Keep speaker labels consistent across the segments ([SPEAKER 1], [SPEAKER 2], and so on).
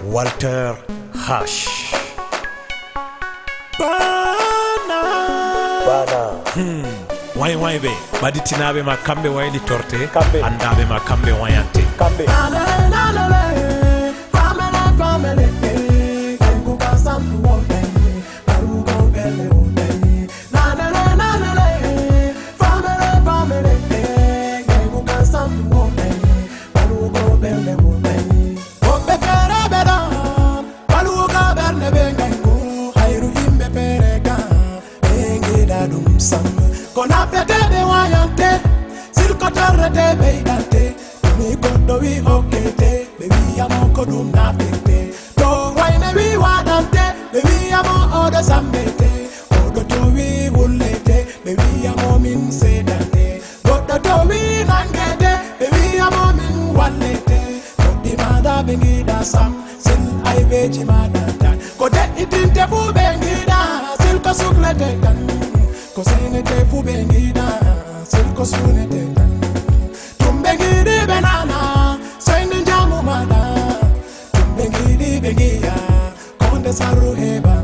[SPEAKER 1] Walter Hash Bana Wai be baditinabe makambe waili torte andabe makambe wayante kambe family kuka sambu wote barugo bele wote family kuka sambu wote barugo bele wote obe kere beda barugo bele bengu hayru himbe perega engida dum sam kona pete de wayante sil kotorre de beidante mi gondo wi hokete be wi amoko dum na pete to wayne wi wadante be wi amo odo sambete odo to wi wullete be wi amo min sedante goddo to wi nangede be wi amo min wallete di mada bengida sam sil ay beji madanta ko de idinte fu bengida sil ko suklete tan ko senete fu bengida sil ko sunete tan tumbengidi benana sendi jamu mada tumbengidi bengia konde saru heba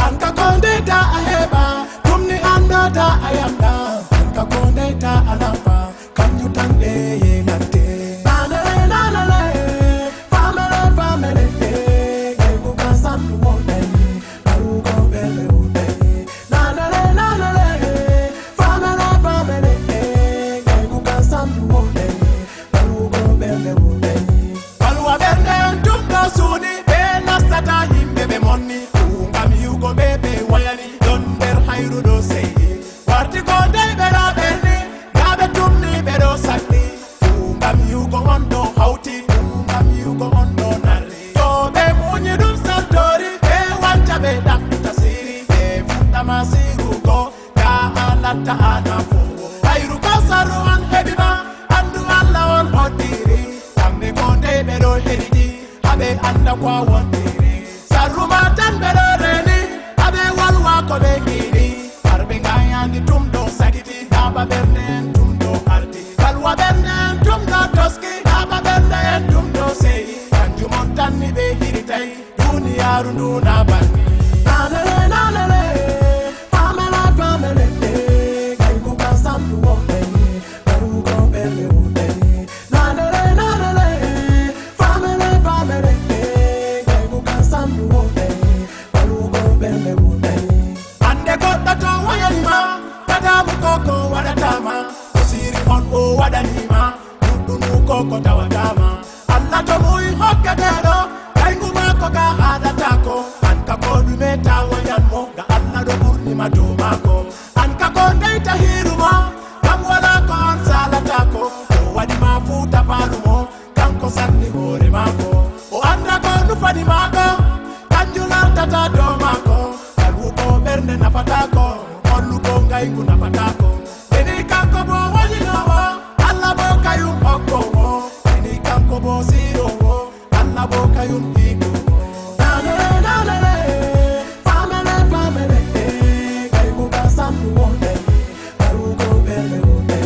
[SPEAKER 1] anka konde ta aheba tumni anda ta ayamda anka konde ta alafa kanju tande yelante family kuka sambu wote barugo bele wote anda kwa wondiri saruma tan beroreni abe walwa ko be gidi arbe ngayandi tumdo sagiti daba bernen tumdo arti kalwa bernen tumdo toski daba bernen tumdo sei kanju montan ni be hiritai duniya rundu na banni family kai kuka sambu wote barugo bele wote ande goddo to wayalima tadamu koko wadatama osiri on o wadanima dudunu koko tawatama alla to muy hokkatero kayguma ko ga hadatako anka kodu meta wayanmo ga alla do burni madomako anka ko ndeyta hirumo kam wala ko on salatako o wadima futa falumo kanko sanni hore mako o anda ko nufani mako kanjula tata do mako kaluko berne napatako oluko ngaiku napatako eni kanko bo wajinowo alla bo kayum okko eni kanko bo zero alla bo kayum iku family kai kuka sambu wote barugo bele wote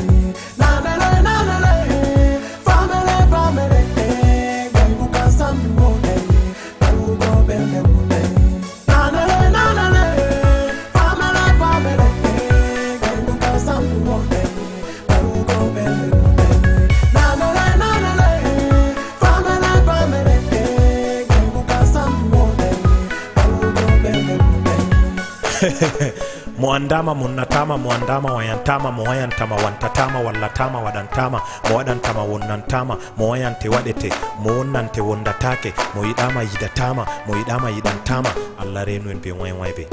[SPEAKER 1] family kai kuka sambu wote barugo bele wote Muandama munatama muandama wayantama muwayantama wantatama wallatama wadantama muwadantama wonnantama muwayante wadete muwonnante wondatake muyidama yidatama muyidama yidantama Allah renu en be waybe